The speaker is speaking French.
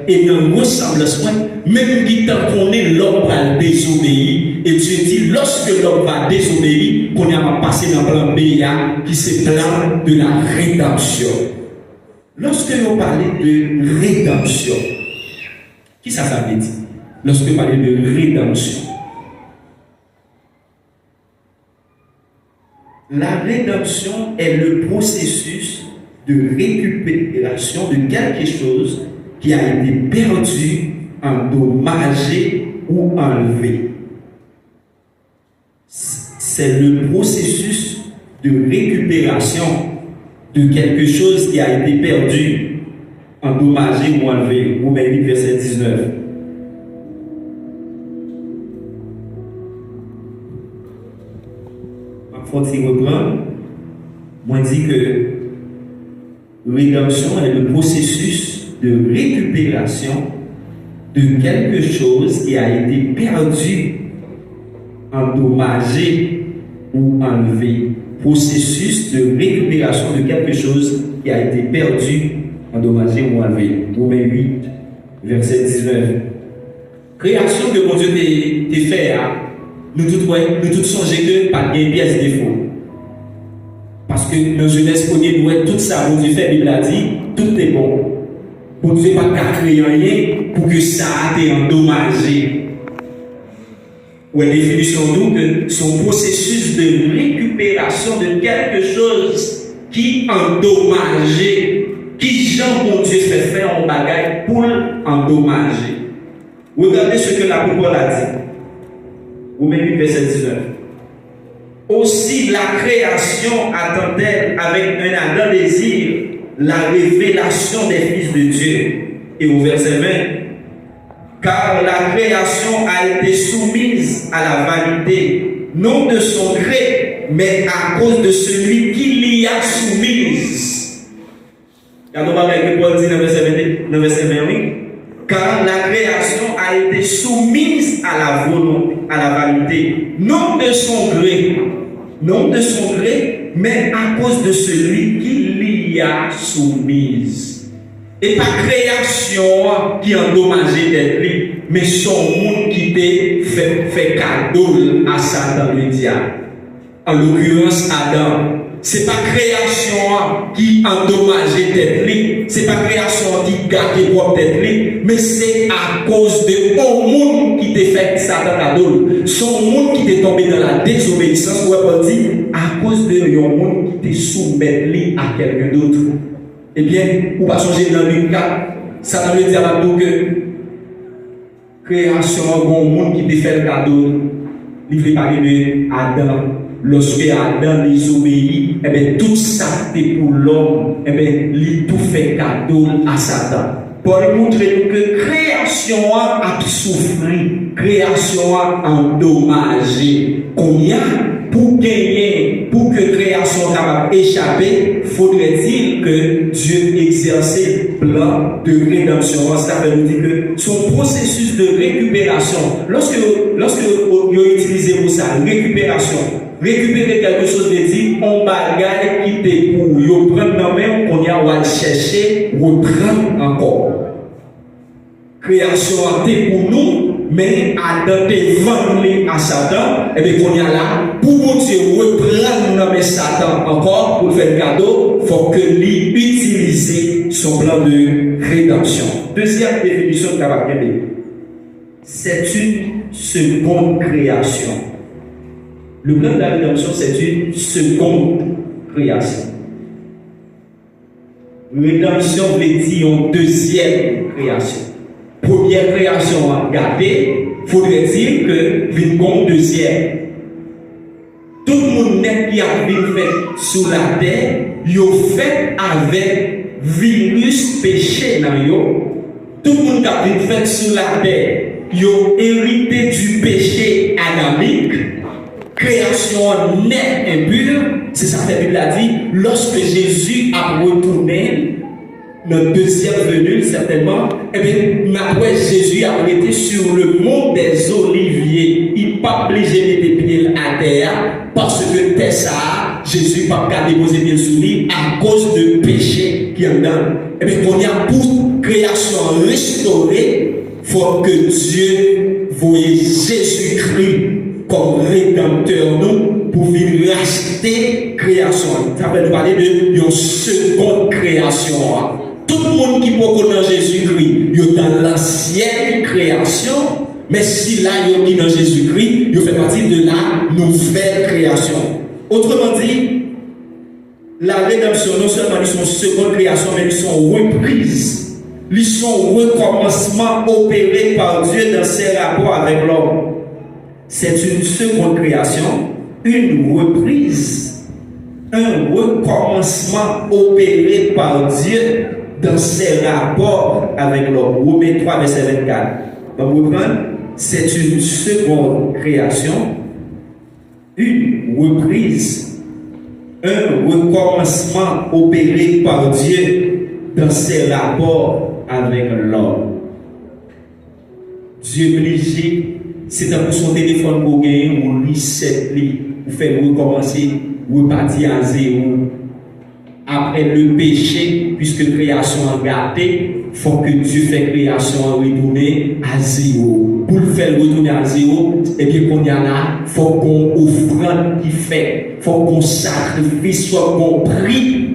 et dans ressemblance, même qui qu'on est l'homme va désobéir. Et Dieu dit, lorsque l'homme va désobéir, qu'on a passé dans le plan B, qui c'est plan de la rédemption. Lorsque nous parlons de rédemption, qui ça veut dire? Lorsque nous parlons de rédemption, la rédemption est le processus de récupération de quelque chose qui a été perdu, endommagé ou enlevé. C'est le processus de récupération de quelque chose qui a été perdu, endommagé ou enlevé. Romains 8, verset 19. Faut-il reprendre? Moi, je dis que rédemption est le processus de récupération de quelque chose qui a été perdu, endommagé ou enlevé. Processus de récupération de quelque chose qui a été perdu, endommagé ou enlevé. Romains 8, verset 19. Création que mon Dieu t'a fait, nous tous songeons que par des pièces défaut. Parce que dans jeunesse première, nous tout ça, mon Dieu fait, Bible a dit, tout est bon. Pour Dieu pas créer rien pour que ça a été endommagé. Ou la définition nous que son processus de récupération de quelque chose qui endommagé, qui Jean mon Dieu fait faire en bagaille pour endommager. Regardez ce que l'apôtre a dit. Romains 8, verset 19. Aussi la création attend-elle avec un ardent désir la révélation des fils de Dieu. Et au verset 20, car la création a été soumise à la vanité, non de son gré, mais à cause de celui qui l'y a soumise. Regardons ce que Paul dit dans verset 28. Car la création a été soumise à la volonté, à la vanité, non de son gré, mais à cause de celui qui l'y a soumise. Et pas création qui a endommagé d'être lui, mais son monde qui t'a fait cadeau à Satan le diable. En l'occurrence, Adam. C'est pas création qui endommageait tête li, c'est pas création qui gâtait propre tête li, mais c'est à cause de ton monde qui t'a fait Satan cadeau, son monde qui t'est tombé dans la désobéissance, ou on dit à cause de ton monde qui t'est soumis à quelqu'un d'autre. Eh bien, ou pas changer dans le cas, Satan veut dire à nous que création bon monde qui t'a fait le cadeau, il fait parler de Adam. Lorsque Adam désobéit, eh bien, tout ça était pour l'homme, eh bien, il tout fait cadeau à Satan. Pour montrer que création a souffert, création a endommagé. Combien pour gagner, pour que création capable d'échapper, faudrait-il que Dieu exerce le plan de rédemption. Ça veut dire que son processus de récupération, lorsque vous utilisez pour ça, récupération, récupérer quelque chose de dit, on bagaille qui était pour vous prendre dans main, on y a chercher, reprendre encore. Création a été pour nous, mais à donner vendre à Satan, et bien qu'on y a là, pour Dieu reprendre dans main Satan encore pour faire cadeau, il faut que lui utilise son plan de rédemption. Deuxième définition de la c'est une seconde création. Le plan de la rédemption, c'est une seconde création. Rédemption veut dire une deuxième création. Première création à garder, faudrait-il que vienne une deuxième. Tout le monde qui a été fait sur la terre, il a fait avec virus péché dans yo. Tout le monde qui a été fait sur la terre, il a hérité du péché adamique. Création nette et pure, c'est ça que la Bible a dit, lorsque Jésus a retourné, notre deuxième venue, certainement, eh bien, après Jésus a été sur le mont des Oliviers. Il n'a pas obligé de mettre pieds à terre, parce que Tessa, Jésus n'a pas déposé pieds sous lui à cause de péché qui en donne. Eh bien, on y a pour création restaurée, il faut que Dieu voie Jésus-Christ comme rédempteur nous pour venir racheter création. Ça veut nous parler de une seconde création. Tout le monde qui peut dans Jésus-Christ, il est dans l'ancienne création, mais si là il est dans Jésus-Christ, il fait partie de la nouvelle création. Autrement dit, la rédemption, non seulement ils sont seconde création, mais ils sont reprises. Ils sont recommencement opérés par Dieu dans ses rapports avec l'homme. C'est une seconde création, une reprise, un recommencement opéré par Dieu dans ses rapports avec l'homme. Romains 3, verset 24. Vous comprenez? C'est une seconde création, une reprise, un recommencement opéré par Dieu dans ses rapports avec l'homme. Dieu obligé, c'est dans son téléphone pour gagner, ou reset, ou faire recommencer, repartir à zéro. Après le péché, puisque création a gâté, il faut que Dieu fait création retourner à zéro. Pour le faire retourner à zéro, et bien qu'on y a là, il faut qu'on offrande qui fait, il faut qu'on sacrifice, soit qu'on prie